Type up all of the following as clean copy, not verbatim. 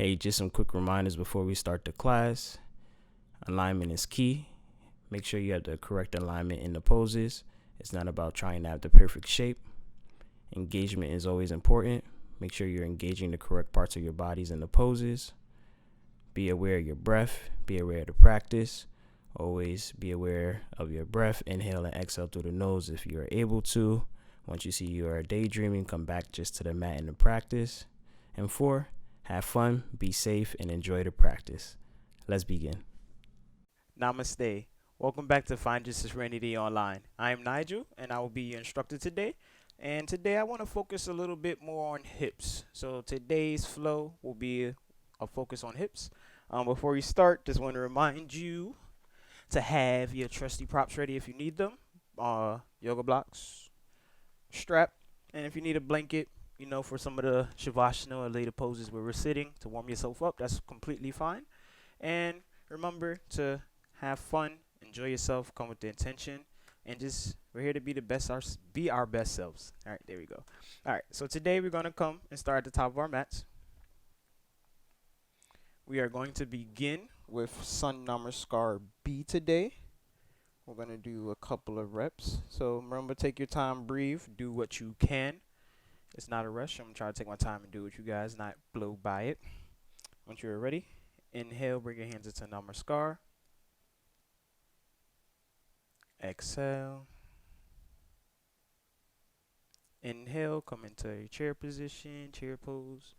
Hey, just some quick reminders before we start the class. Alignment is key. Make sure you have the correct alignment in the poses. It's not about trying to have the perfect shape. Engagement is always important. Make sure you're engaging the correct parts of your bodies in the poses. Be aware of your breath. Be aware of the practice. Always be aware of your breath. Inhale and exhale through the nose if you are able to. Once you see you are daydreaming, come back just to the mat in the practice. And 4, have fun, be safe, and enjoy the practice. Let's begin. Namaste. Welcome back to Find Your Serenity Online. I am Nigel, and I will be your instructor today. And today I want to focus a little bit more on hips. So today's flow will be a focus on hips. Before we start, just want to remind you to have your trusty props ready if you need them. Yoga blocks, strap, and if you need a blanket, for some of the Savasana or later poses where we're sitting to warm yourself up, that's completely fine. And remember to have fun, enjoy yourself, come with the intention, and we're here to be our best selves. All right, there we go. All right, so today we're going to come and start at the top of our mats. We are going to begin with Sun Namaskar B today. We're going to do a couple of reps. So remember, take your time, breathe, do what you can. It's not a rush. I'm going to try to take my time and do what you guys, not blow by it. Once you're ready, inhale, bring your hands into Namaskar. Exhale. Inhale, come into your chair position, chair pose.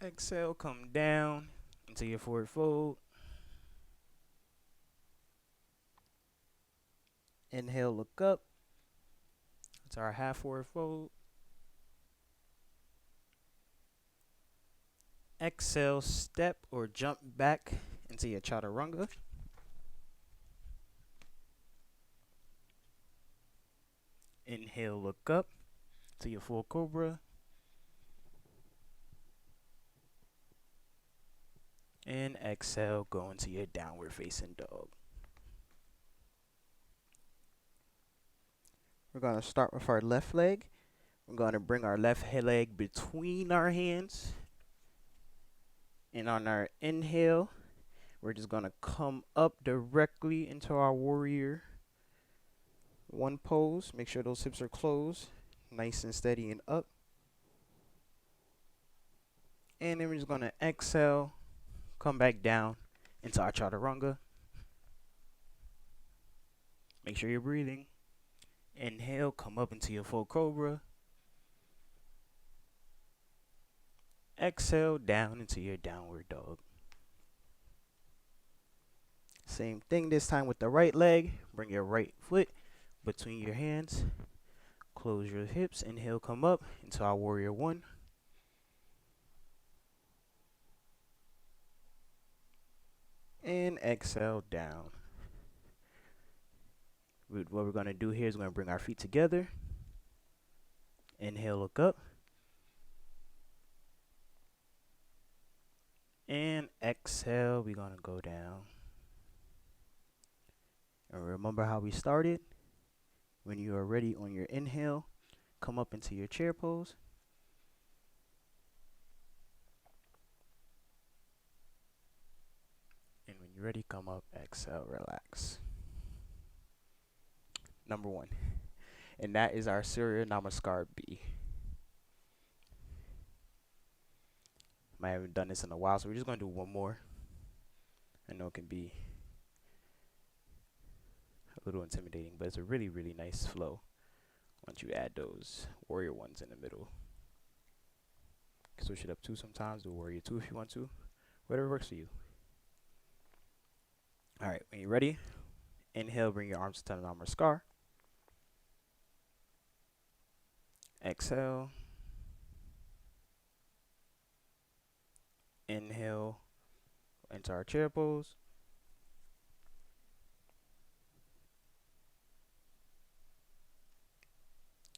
Exhale, come down into your forward fold. Inhale, look up. It's our half forward fold. Exhale, step or jump back into your chaturanga. Inhale, look up to your full cobra. And exhale, go into your downward facing dog. We're going to start with our left leg. We're going to bring our left leg between our hands. And on our inhale, we're just going to come up directly into our warrior one pose. Make sure those hips are closed, nice and steady and up. And then we're just going to exhale, come back down into our chaturanga. Make sure you're breathing. Inhale, come up into your full cobra. Exhale, down into your downward dog. Same thing this time with the right leg. Bring your right foot between your hands. Close your hips. Inhale, come up into our warrior one. And exhale, down. What we're going to do here is we're going to bring our feet together. Inhale, look up. And exhale, we're going to go down. And remember how we started. When you are ready on your inhale, come up into your chair pose. And when you're ready, come up, exhale, relax. Number 1. And that is our Surya Namaskar B. I haven't done this in a while, so we're just going to do one more. I know it can be a little intimidating, but it's a really, really nice flow once you add those warrior ones in the middle. Switch it up 2 sometimes, do warrior 2 if you want to. Whatever works for you. All right, when you're ready, inhale, bring your arms to Namaskar. Exhale. Inhale into our chair pose.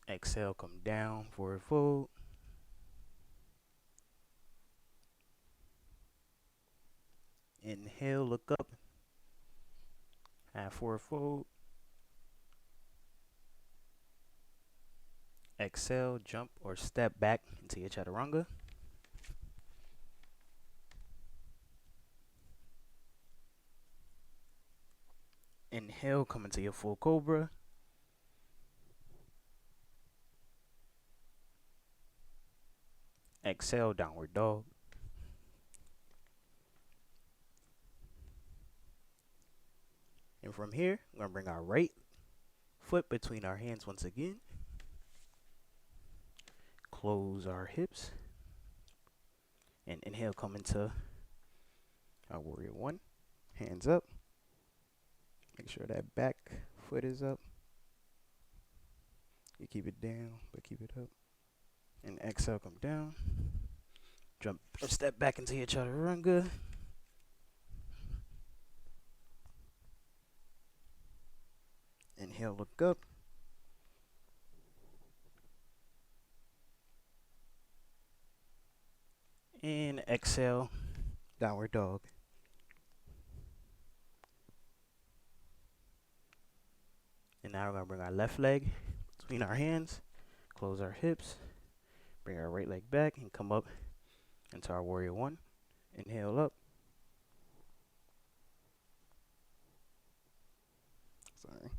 Exhale, come down, forward fold. Inhale, look up. Half forward fold. Exhale, jump or step back into your chaturanga. Inhale, come into your full cobra. Exhale, downward dog. And from here, we're going to bring our right foot between our hands once again. Close our hips. And inhale, come into our warrior one. Hands up. Make sure that back foot is up. You keep it down, but keep it up. And exhale, come down. Jump or step back into your chaturanga. Inhale, look up. And exhale, downward dog. And now we're going to bring our left leg between our hands, close our hips, bring our right leg back, and come up into our warrior one. Inhale up. Sorry.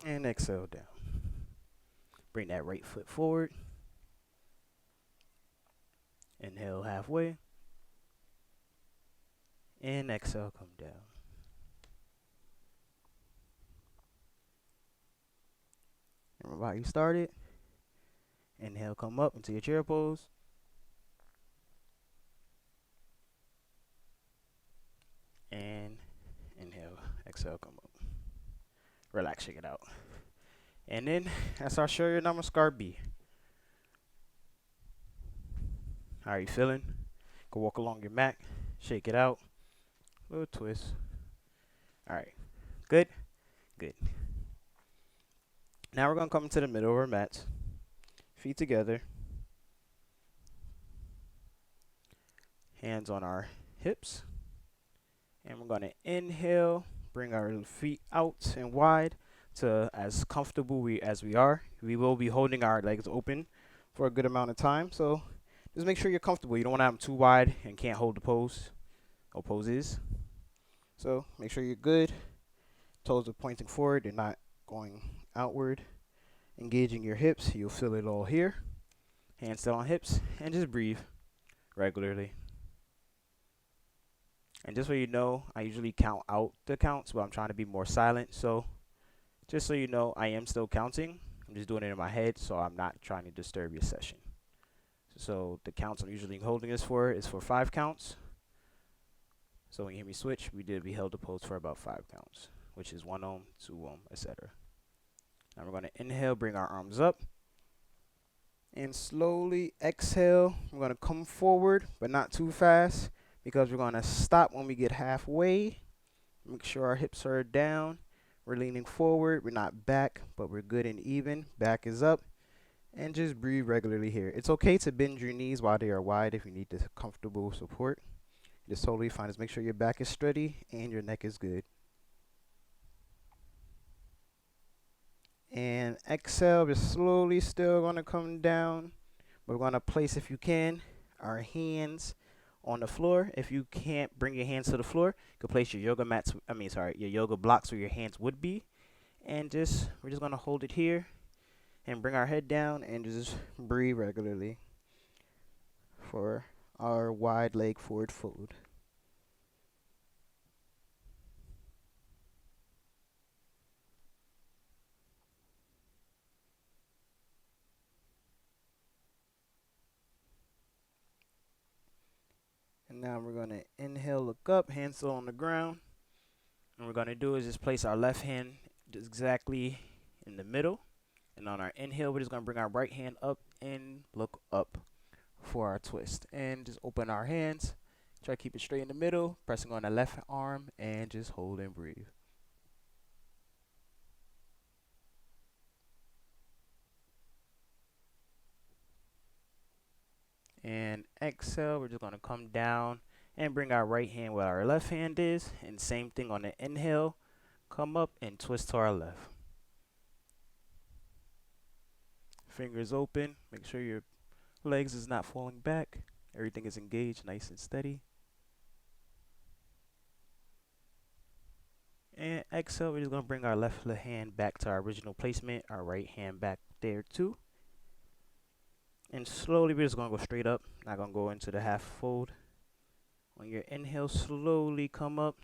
And exhale down. Bring that right foot forward. Inhale halfway. And exhale, come down. Remember how you started. Inhale, come up into your chair pose. And inhale, exhale, come up. Relax, shake it out. And then that's our Surya Namaskar B. How are you feeling? Go walk along your mat, shake it out. Little twist. All right. Good? Good. Now we're going to come into the middle of our mats. Feet together. Hands on our hips. And we're going to inhale, bring our feet out and wide to as comfortable as we are. We will be holding our legs open for a good amount of time. So just make sure you're comfortable. You don't want to have them too wide and can't hold the pose or poses. So make sure you're good. Toes are pointing forward. They're not going outward. Engaging your hips. You'll feel it all here. Hands still on hips. And just breathe regularly. And just so you know, I usually count out the counts, but I'm trying to be more silent. So just so you know, I am still counting. I'm just doing it in my head, so I'm not trying to disturb your session. So the counts I'm usually holding this for is for 5 counts. So when you hear me switch, we held the pose for about 5 counts, which is 1 ohm, 2 ohm, etc. Now we're going to inhale, bring our arms up. And slowly exhale. We're going to come forward, but not too fast, because we're going to stop when we get halfway. Make sure our hips are down. We're leaning forward. We're not back, but we're good and even. Back is up. And just breathe regularly here. It's okay to bend your knees while they are wide if you need the comfortable support. It's totally fine. Just make sure your back is steady and your neck is good. And exhale. We're slowly still going to come down. We're going to place, if you can, our hands on the floor. If you can't bring your hands to the floor, you can place your yoga mats, your yoga blocks where your hands would be. And we're just going to hold it here and bring our head down and just breathe regularly for our wide leg forward fold. And now we're going to inhale, look up, hands still on the ground. And what we're going to do is just place our left hand exactly in the middle. And on our inhale, we're just going to bring our right hand up and look up for our twist. And just open our hands. Try to keep it straight in the middle, pressing on the left arm, and just hold and breathe. And exhale, we're just going to come down and bring our right hand where our left hand is. And same thing on the inhale, come up and twist to our left. Fingers open. Make sure your legs is not falling back. Everything is engaged, nice and steady. And exhale, we're just going to bring our left hand back to our original placement. Our right hand back there too. And slowly, we're just going to go straight up. Not going to go into the half fold. On your inhale, slowly come up.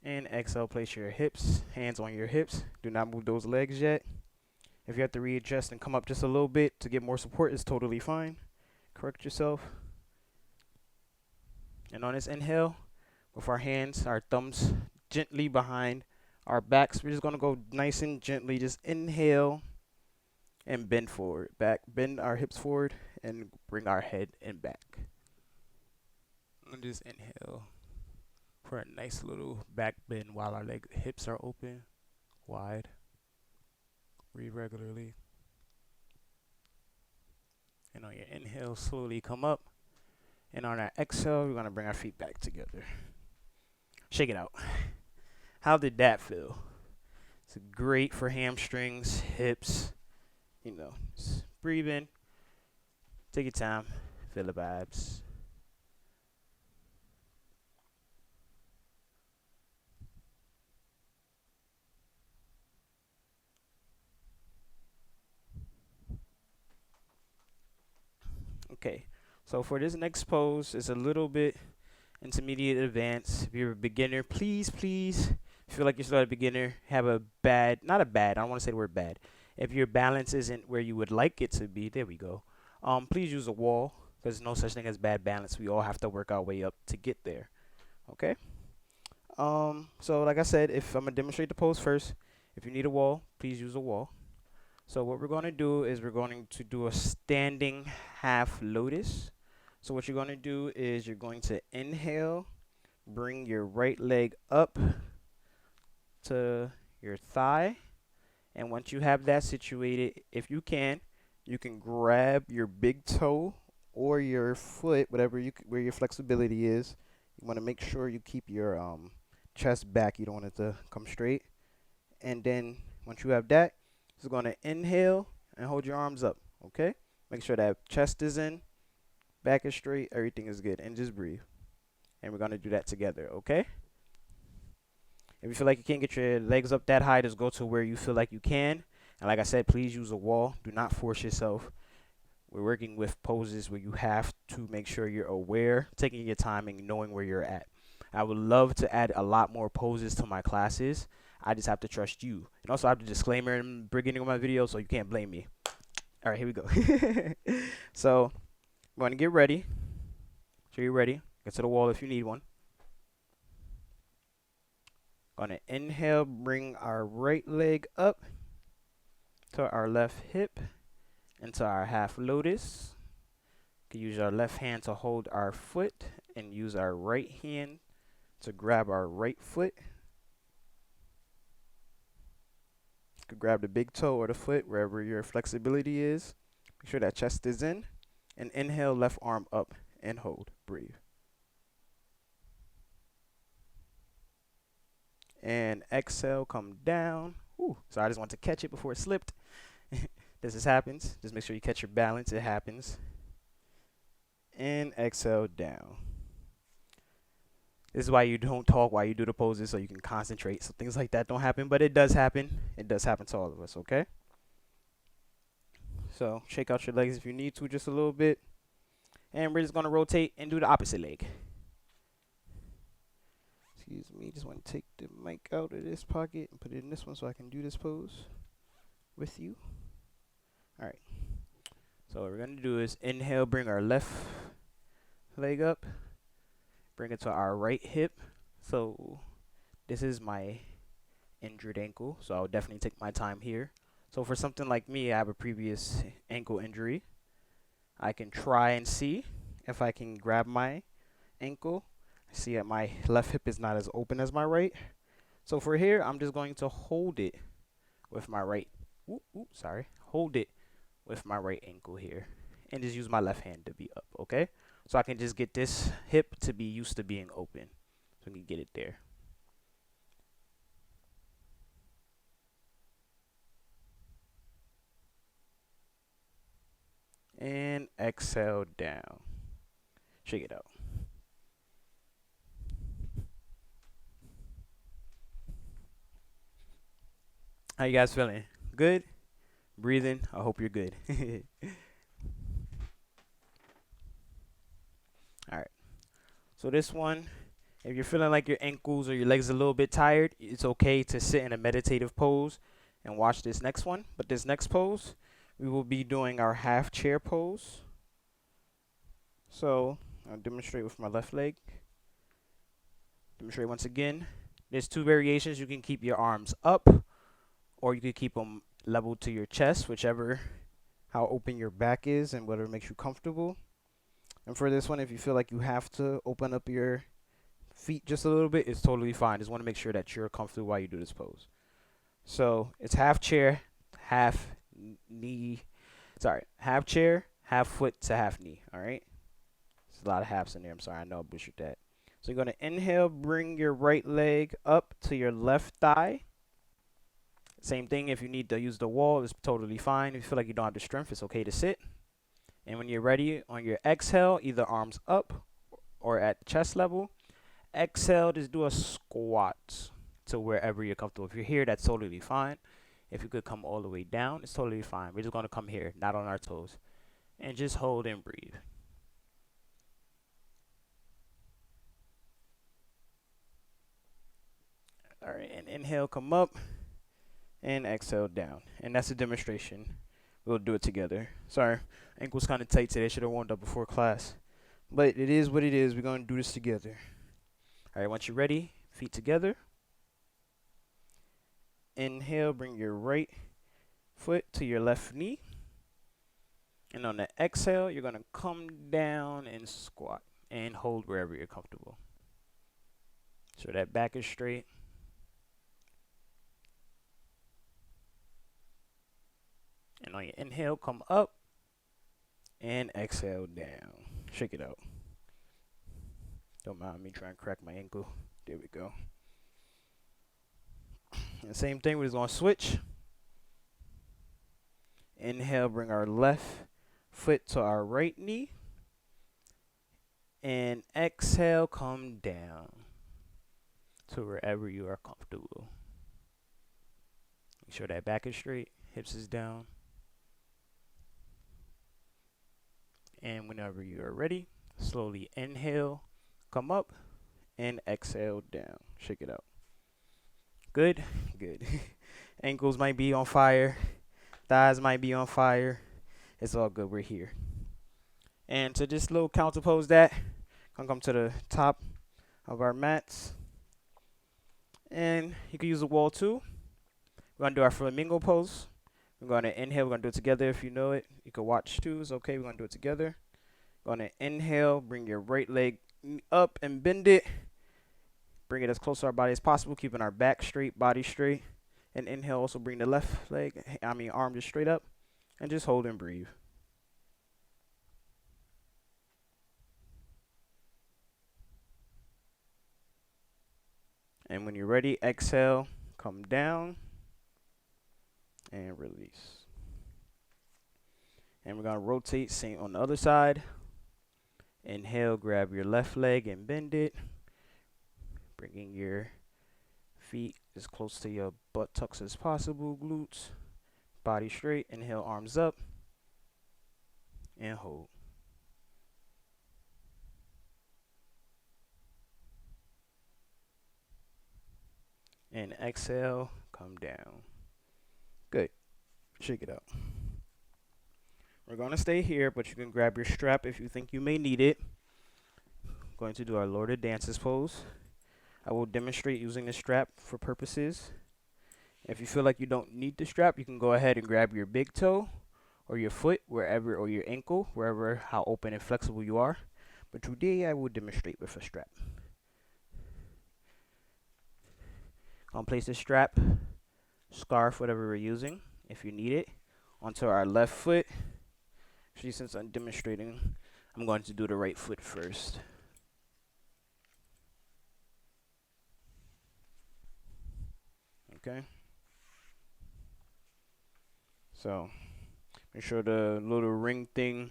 And exhale, place your hips, hands on your hips. Do not move those legs yet. If you have to readjust and come up just a little bit to get more support, it's totally fine. Correct yourself. And on this inhale, with our hands, our thumbs gently behind our backs, we're just going to go nice and gently. Just inhale and bend forward. Back, bend our hips forward and bring our head and back. And just inhale for a nice little back bend while our hips are open, wide. Breathe regularly. And on your inhale, slowly come up. And on our exhale, we're going to bring our feet back together. Shake it out. How did that feel? It's great for hamstrings, hips. You know, just breathe in. Take your time. Feel the vibes. Okay, so for this next pose, it's a little bit intermediate advanced. If you're a beginner, please feel like you're still a beginner. Have a bad, not a bad, I don't want to say the word bad. If your balance isn't where you would like it to be, there we go. Please use a wall. There's no such thing as bad balance. We all have to work our way up to get there. Okay? So like I said, if I'm going to demonstrate the pose first, if you need a wall, please use a wall. So what we're going to do is we're going to do a standing half lotus. So what you're going to do is you're going to inhale, bring your right leg up to your thigh. And once you have that situated, if you can grab your big toe or your foot, whatever where your flexibility is. You want to make sure you keep your chest back. You don't want it to come straight. And then once you have that, you're going to inhale and hold your arms up, okay? Make sure that chest is in, back is straight, everything is good, and just breathe. And we're going to do that together, okay? If you feel like you can't get your legs up that high, just go to where you feel like you can. And like I said, please use a wall. Do not force yourself. We're working with poses where you have to make sure you're aware, taking your time, and knowing where you're at. I would love to add a lot more poses to my classes. I just have to trust you. And also, I have the disclaimer in the beginning of my video, so you can't blame me. All right, here we go. So, I'm going to get ready. So you're ready. Get to the wall if you need one. Going to inhale, bring our right leg up to our left hip into our half lotus. You can use our left hand to hold our foot and use our right hand to grab our right foot. You could grab the big toe or the foot, wherever your flexibility is. Make sure that chest is in. And inhale, left arm up and hold. Breathe. And exhale, come down. Ooh, so I just want to catch it before it slipped. This just happens. Just make sure you catch your balance. It happens. And exhale, down. This is why you don't talk while you do the poses, so you can concentrate. So things like that don't happen, but it does happen. It does happen to all of us, okay? So shake out your legs if you need to just a little bit. And we're just going to rotate and do the opposite leg. Excuse me, just want to take the mic out of this pocket and put it in this one so I can do this pose with you. All right. So what we're going to do is inhale, bring our left leg up. Bring it to our right hip. So this is my injured ankle, so I'll definitely take my time here. So for something like me, I have a previous ankle injury. I can try and see if I can grab my ankle. I see that my left hip is not as open as my right. So for here, I'm just going to hold it with my right. Hold it with my right ankle here. And just use my left hand to be up, okay? So I can just get this hip to be used to being open. So we can get it there. and exhale down. Shake it out. How you guys feeling? Good? Breathing? I hope you're good. All right. So this one, if you're feeling like your ankles or your legs are a little bit tired, it's okay to sit in a meditative pose and watch this next one. But this next pose, we will be doing our half chair pose. So I'll demonstrate with my left leg. Demonstrate once again. There's two variations. You can keep your arms up, or you could keep them level to your chest, whichever, how open your back is and whatever makes you comfortable. And for this one, if you feel like you have to open up your feet just a little bit, it's totally fine. Just want to make sure that you're comfortable while you do this pose. So it's half chair, half chair, half foot to half knee. All right. There's a lot of halves in there. I'm sorry. I know I butchered that. So you're going to inhale, bring your right leg up to your left thigh. Same thing, if you need to use the wall, it's totally fine. If you feel like you don't have the strength, it's okay to sit. And when you're ready, on your exhale, either arms up or at chest level. Exhale, just do a squat to wherever you're comfortable. If you're here, that's totally fine. If you could come all the way down, it's totally fine. We're just going to come here, not on our toes. And just hold and breathe. All right, and inhale, come up. And exhale down. And that's a demonstration. We'll do it together. Sorry, ankle's kind of tight today. Should have warmed up before class. But it is what it is. We're going to do this together. All right, once you're ready, feet together. Inhale, bring your right foot to your left knee. And on the exhale, you're going to come down and squat. And hold wherever you're comfortable. So that back is straight. And on your inhale, come up and exhale down. Shake it out. Don't mind me trying to crack my ankle. There we go. And same thing, we're just going to switch. Inhale, bring our left foot to our right knee. And exhale, come down to wherever you are comfortable. Make sure that back is straight, hips is down. And whenever you are ready, slowly inhale, come up, and exhale down. Shake it out. Good? Good. Ankles might be on fire. Thighs might be on fire. It's all good. We're here. And to just little counter pose that, gonna come to the top of our mats. And you can use the wall too. We're gonna do our Flamingo Pose. We're going to inhale. We're going to do it together if you know it. You can watch too. It's okay. We're going to do it together. Going to inhale. Bring your right leg up and bend it. Bring it as close to our body as possible, keeping our back straight, body straight. And inhale. Also bring the left arm just straight up. And just hold and breathe. And when you're ready, exhale. Come down. And release. And we're going to rotate, same on the other side. Inhale, grab your left leg and bend it. Bringing your feet as close to your buttocks as possible, glutes. Body straight. Inhale, arms up. And hold. And exhale, come down. Good. Shake it out. We're going to stay here, but you can grab your strap if you think you may need it. Going to do our Lord of Dances pose. I will demonstrate using the strap for purposes. If you feel like you don't need the strap, you can go ahead and grab your big toe or your foot, wherever, or your ankle, wherever, how open and flexible you are. But today I will demonstrate with a strap. I'll place the strap, scarf, whatever we're using, if you need it, onto our left foot. Actually, since I'm demonstrating, I'm going to do the right foot first. Okay. So, Make sure the little ring thing,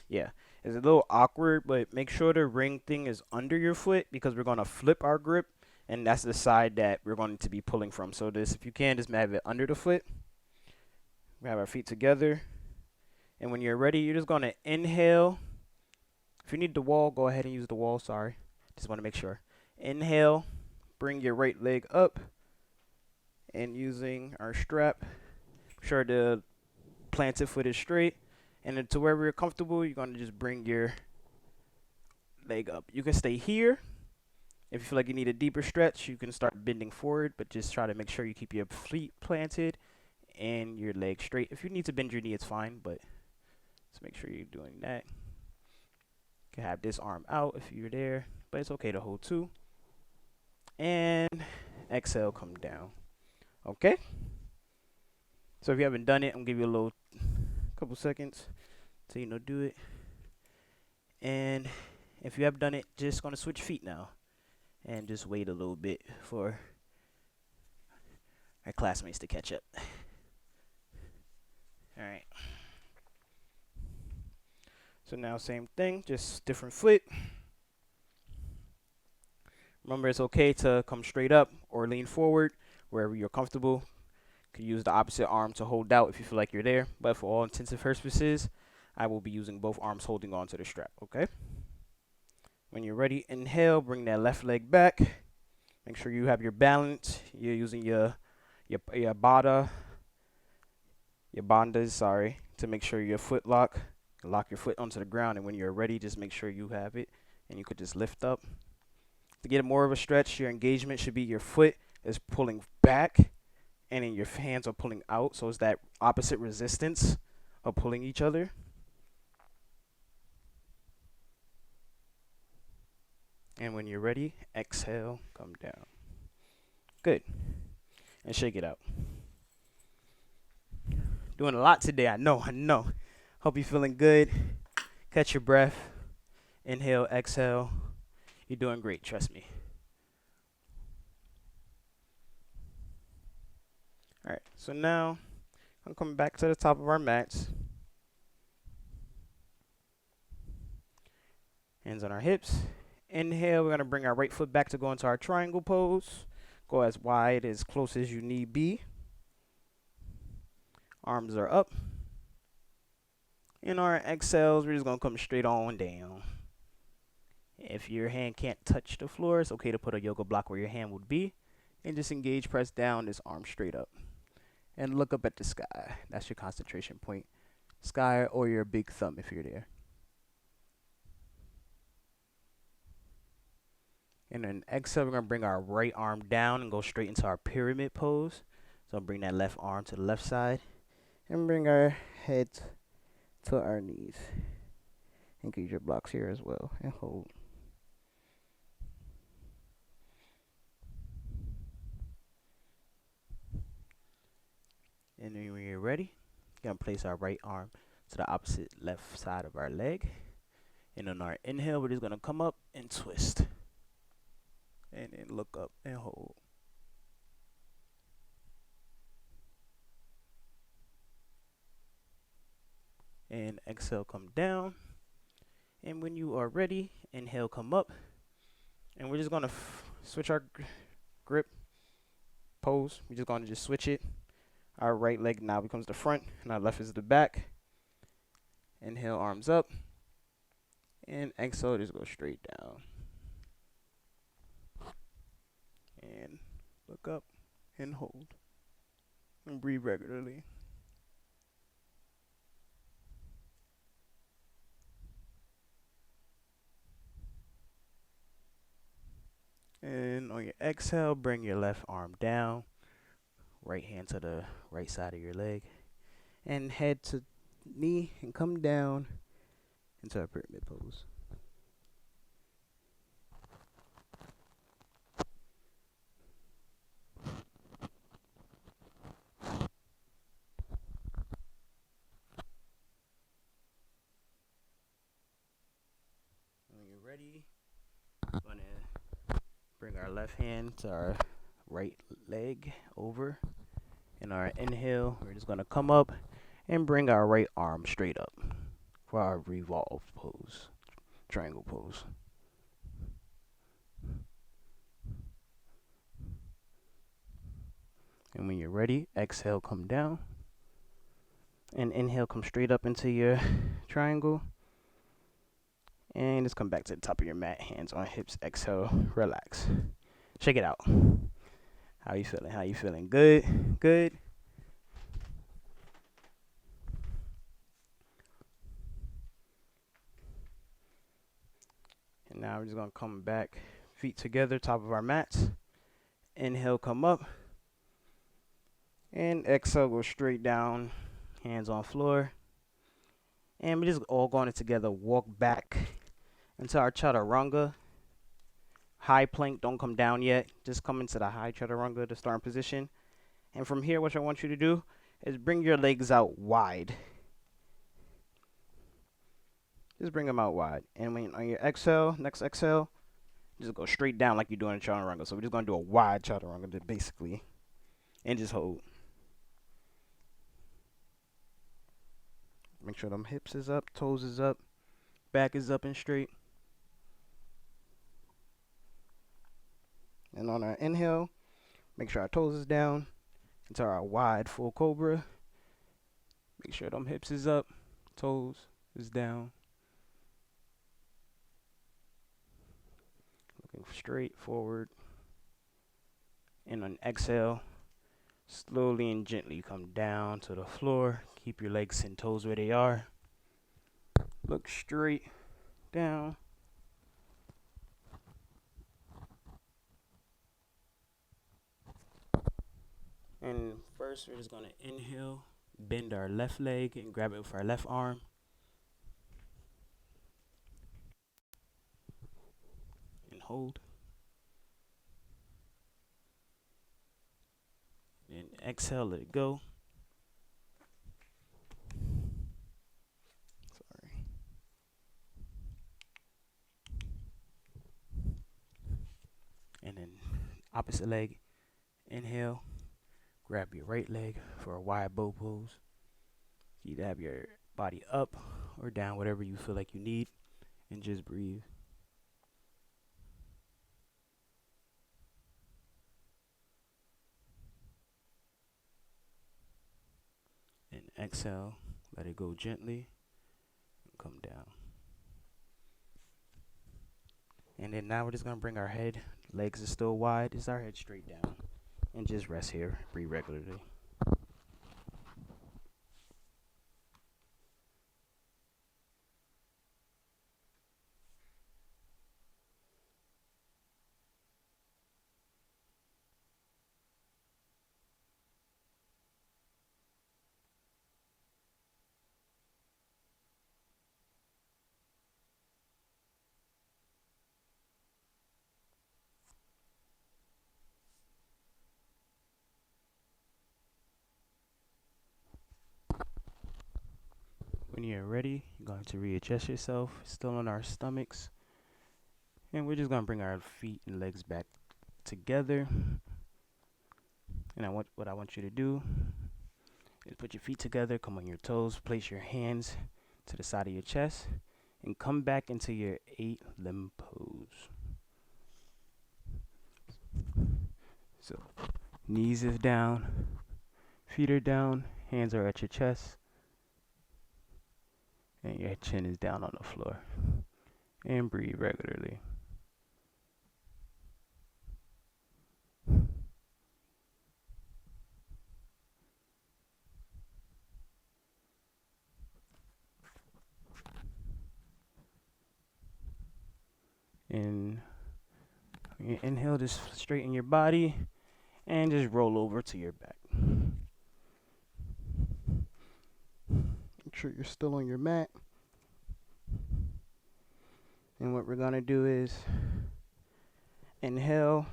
yeah, it's a little awkward, but make sure the ring thing is under your foot because we're going to flip our grip, and that's the side that we're going to be pulling from. So this, if you can, just have it under the foot. We have our feet together, and when you're ready, you're just going to inhale. If you need the wall, go ahead and use the wall. Sorry, just want to make sure. Inhale, bring your right leg up, and using our strap, make sure the planted foot is straight, and then to wherever you're comfortable, you're going to just bring your leg up. You can stay here. If you feel like you need a deeper stretch, you can start bending forward, but just try to make sure you keep your feet planted and your leg straight. If you need to bend your knee, it's fine, but just make sure you're doing that. You can have this arm out if you're there, but it's okay to hold two. And exhale, come down. Okay? So if you haven't done it, I'm going to give you a couple seconds to, do it. And if you have done it, just going to switch feet now. And just wait a little bit for our classmates to catch up. All right. So now same thing, just different foot. Remember, it's okay to come straight up or lean forward wherever you're comfortable. You can use the opposite arm to hold out if you feel like you're there. But for all intents and purposes, I will be using both arms holding on to the strap, okay? When you're ready, inhale, bring that left leg back. Make sure you have your balance. You're using your Baddha, your bandhas, to make sure your foot lock your foot onto the ground. And when you're ready, just make sure you have it, and you could just lift up. To get more of a stretch, your engagement should be your foot is pulling back, and then your hands are pulling out. So it's that opposite resistance of pulling each other. And when you're ready, exhale, come down. Good. And shake it out. Doing a lot today, I know. Hope you're feeling good. Catch your breath. Inhale, exhale. You're doing great, trust me. All right, so now I'm coming back to the top of our mats. Hands on our hips. Inhale, we're going to bring our right foot back to go into our triangle pose. Go as wide, as close as you need be. Arms are up. In our exhales, we're just going to come straight on down. If your hand can't touch the floor, it's okay to put a yoga block where your hand would be. And just engage, press down, this arm straight up. And look up at the sky. That's your concentration point. Sky or your big thumb if you're there. And then exhale, we're going to bring our right arm down and go straight into our pyramid pose. So bring that left arm to the left side. And bring our head to our knees. Engage your blocks here as well. And hold. And then when you're ready, you're going to place our right arm to the opposite left side of our leg. And on our inhale, we're just going to come up and twist. And then look up and hold. And exhale, come down. And when you are ready, inhale, come up. And we're just going to switch our grip pose. We're just going to just switch it. Our right leg now becomes the front, and our left is the back. Inhale, arms up. And exhale, just go straight down. And look up and hold. And breathe regularly. And on your exhale, bring your left arm down. Right hand to the right side of your leg. And head to knee and come down into a pyramid pose. When you're ready, we're going to bring our left hand to our right leg over. In our inhale, we're just going to come up And bring our right arm straight up for our revolved pose, triangle pose. And when you're ready, exhale, come down. And inhale, come straight up into your triangle. And just come back to the top of your mat, hands on hips, exhale, relax. Shake it out. How you feeling? How you feeling? Good? Good? And now we're just going to come back, feet together, top of our mats. Inhale, come up. And exhale, go straight down, hands on floor. And we're just all going together, walk back into our chaturanga. High plank, don't come down yet. Just come into the high chaturanga, the starting position. And from here, what I want you to do is bring your legs out wide. Just bring them out wide. And when on your exhale, next exhale, just go straight down like you're doing a chaturanga. So we're just going to do a wide chaturanga basically. And just hold. Make sure them hips is up, toes is up, back is up and straight. And on our inhale, make sure our toes is down into our wide full cobra. Make sure them hips is up, toes is down. Looking straight forward. And on exhale, slowly and gently come down to the floor. Keep your legs and toes where they are. Look straight down. And first, we're just going to inhale, bend our left leg and grab it with our left arm. And hold. And exhale, let it go. Sorry. And then opposite leg, inhale. Grab your right leg for a wide bow pose. You either have your body up or down, whatever you feel like you need, and just breathe. And exhale, let it go gently, and come down. And then now we're just going to bring our head, legs are still wide, is our head straight down. And just rest here, breathe regularly. When you're ready, you're going to readjust yourself, still on our stomachs. And we're just going to bring our feet and legs back together. And what I want you to do is put your feet together, come on your toes, place your hands to the side of your chest, and come back into your 8-limb pose. So, knees is down, feet are down, hands are at your chest. And your chin is down on the floor. And breathe regularly. And inhale, just straighten your body and just roll over to your back. Make sure you're still on your mat. And what we're going to do is inhale,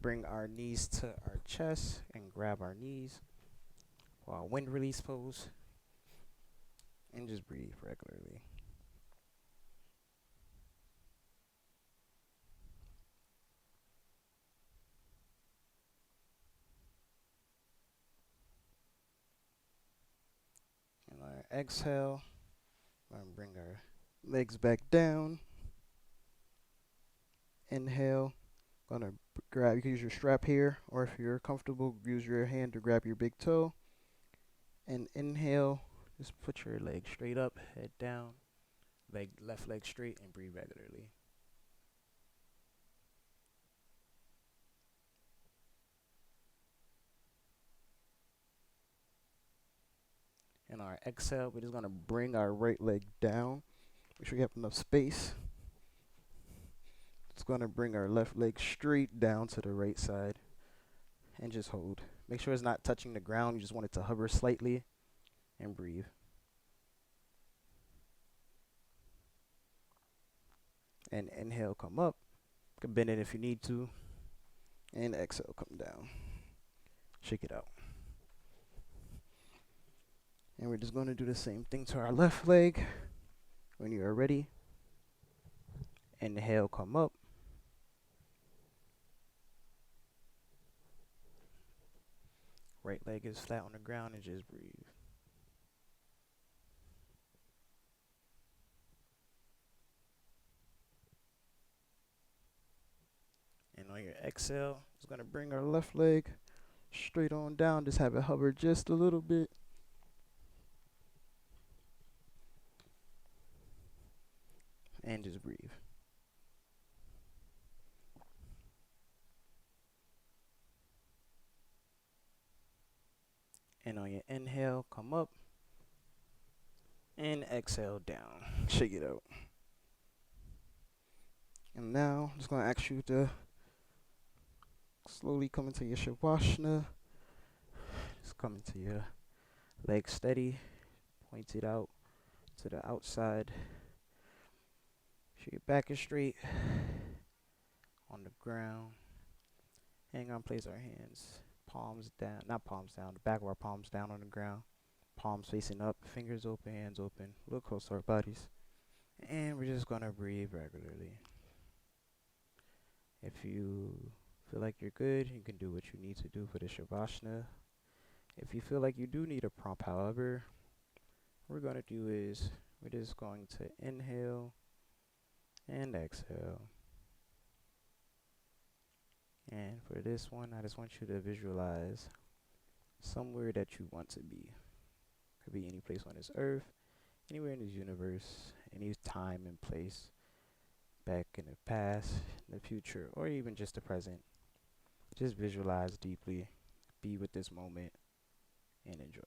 bring our knees to our chest and grab our knees while wind release pose. And just breathe regularly. exhale, we're gonna bring our legs back down. Inhale, gonna grab, you can use your strap here, or if you're comfortable, use your hand to grab your big toe. And inhale, just put your leg straight up, head down, left leg straight, and breathe regularly. And our exhale, we're just gonna bring our right leg down. Make sure you have enough space. It's gonna bring our left leg straight down to the right side and just hold. Make sure it's not touching the ground. You just want it to hover slightly and breathe. And inhale, come up. You can bend it if you need to. And exhale, come down. Shake it out. And we're just going to do the same thing to our left leg. When you are ready, inhale, come up. Right leg is flat on the ground and just breathe. And on your exhale, it's going to bring our left leg straight on down. Just have it hover just a little bit. And just breathe. And on your inhale, come up. And exhale down. Shake it out. And now, I'm just going to ask you to slowly come into your Savasana. Just come into your legs steady. Point it out to the outside. Sure your back is straight. On the ground. Hang on, place our hands. Palms down. Not palms down. The back of our palms down on the ground. Palms facing up. Fingers open. Hands open. A little close to our bodies. And we're just going to breathe regularly. If you feel like you're good, you can do what you need to do for the Savasana. If you feel like you do need a prompt, however, what we're going to do is we're just going to inhale and exhale. And for this one, I just want you to visualize somewhere that you want to be. Could be any place on this earth, anywhere in this universe, any time and place, back in the past, in the future, or even just the present. Just visualize deeply, be with this moment, and enjoy.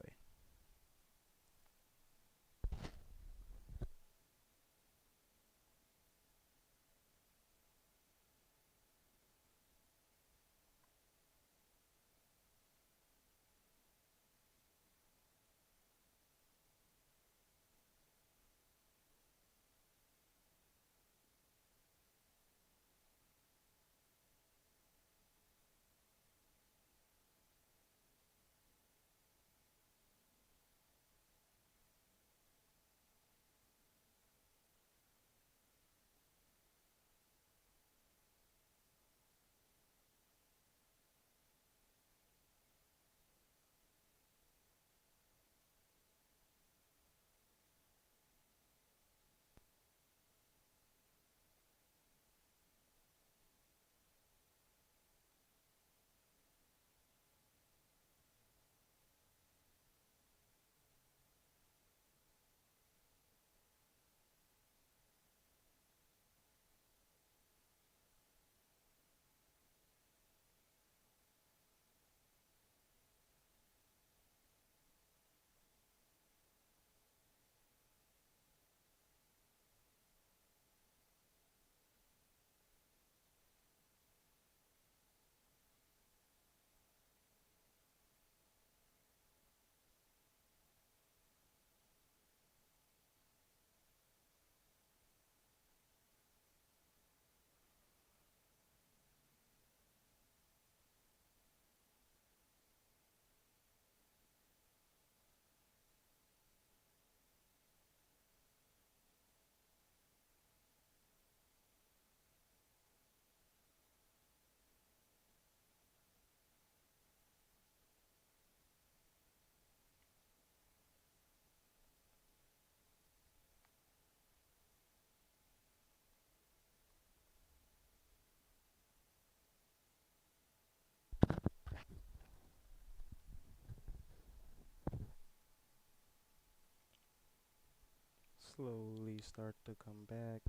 slowly start to come back.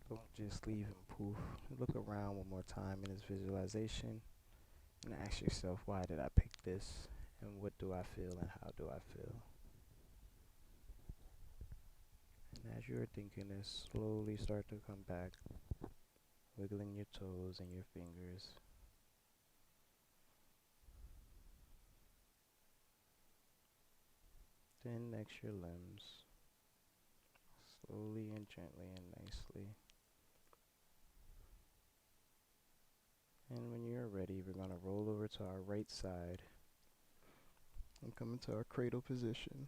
Don't just leave and poof. Look around one more time in this visualization and ask yourself, why did I pick this? And what do I feel and how do I feel? And as you're thinking this, slowly start to come back, wiggling your toes and your fingers. Then next your limbs, slowly and gently and nicely. And when you're ready, we're going to roll over to our right side and come into our cradle position.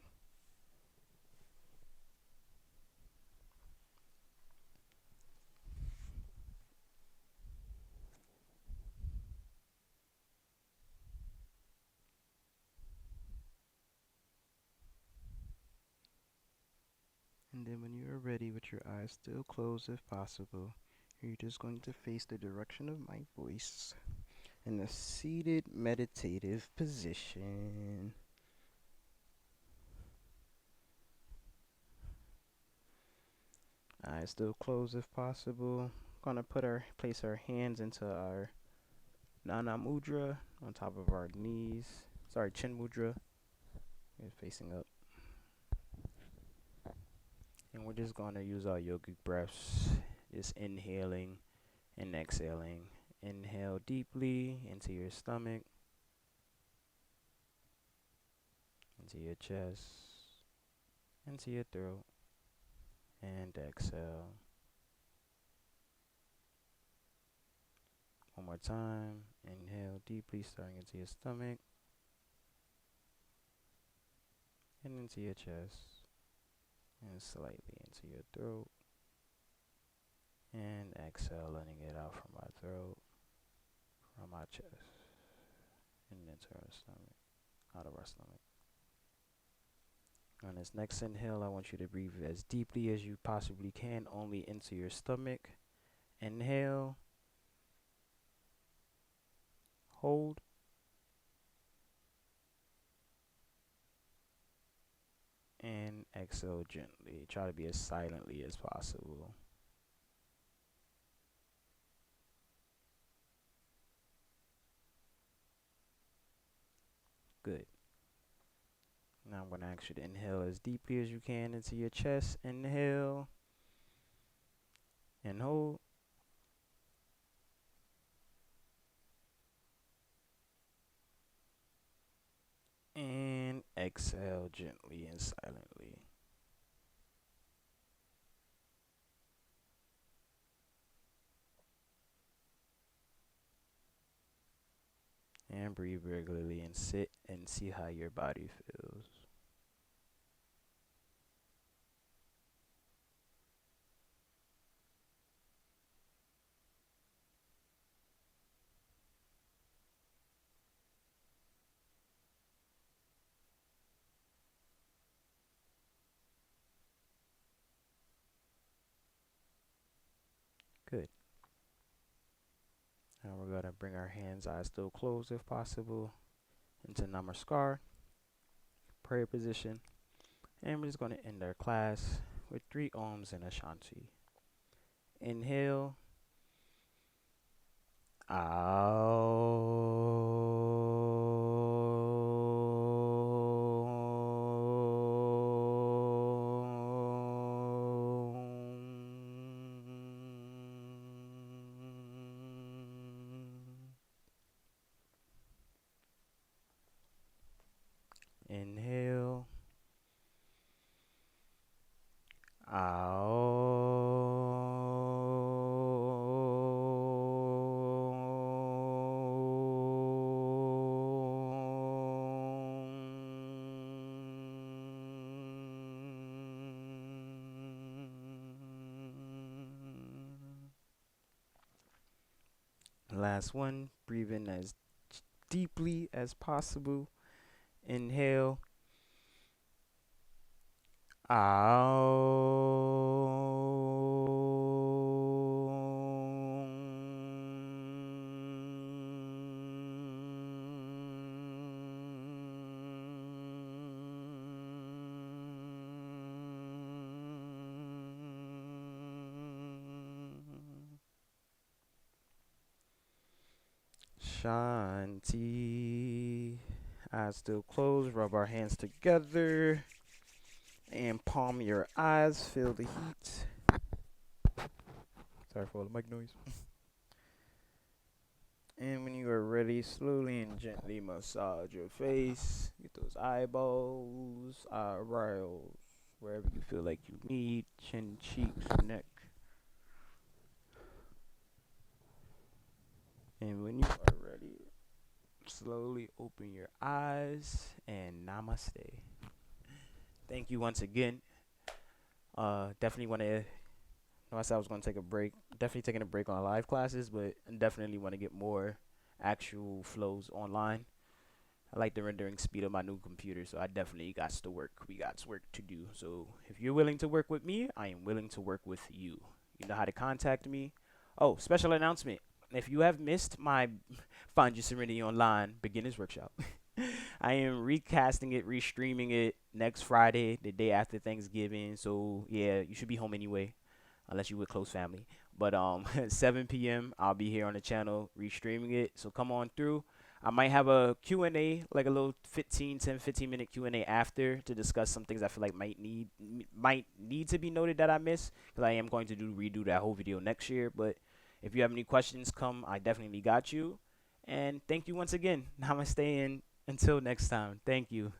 And then when you are ready with your eyes still closed if possible, you're just going to face the direction of my voice in a seated meditative position. Eyes still closed if possible. Gonna place our hands into our Nana Mudra on top of our knees. Chin Mudra. We're facing up. And we're just gonna use our yogic breaths, just inhaling and exhaling. Inhale deeply into your stomach, into your chest, into your throat, and exhale. One more time. Inhale deeply, starting into your stomach and into your chest, and slightly into your throat. And exhale, letting it out from our throat, from our chest, and into our stomach, out of our stomach. On this next inhale, I want you to breathe as deeply as you possibly can, only into your stomach. Inhale. Hold. And exhale gently. Try to be as silently as possible. Good. Now I'm going to ask you to inhale as deeply as you can into your chest. Inhale. And hold. And exhale gently and silently. And breathe regularly and sit and see how your body feels. Good. Now we're going to bring our hands, eyes still closed if possible, into Namaskar, prayer position. And we're just going to end our class with 3 Oms and a Shanti. Inhale. Inhale. Last one, breathe in as deeply as possible. Inhale. Shanti. Eyes still closed. Rub our hands together. And palm your eyes. Feel the heat. Sorry for all the mic noise. And when you are ready, slowly and gently massage your face. Get those eyeballs, eyebrows, wherever you feel like you need. Chin, cheeks, neck. And when you are ready, slowly open your eyes and namaste. Thank you once again. Definitely want to. I said I was going to take a break. Definitely taking a break on live classes, but definitely want to get more actual flows online. I like the rendering speed of my new computer, so I definitely got to work. We got work to do. So if you're willing to work with me, I am willing to work with you. You know how to contact me. Oh, special announcement. If you have missed my Find Your Serenity Online Beginners Workshop, I am recasting it, restreaming it next Friday, the day after Thanksgiving. So yeah, you should be home anyway, unless you with close family. But 7 p.m. I'll be here on the channel restreaming it. So come on through. I might have a Q&A, like a little 15 minute Q&A after to discuss some things I feel like might need to be noted that I missed, because I am going to redo that whole video next year. But if you have any questions, come. I definitely got you. And thank you once again. Namaste, and until next time. Thank you.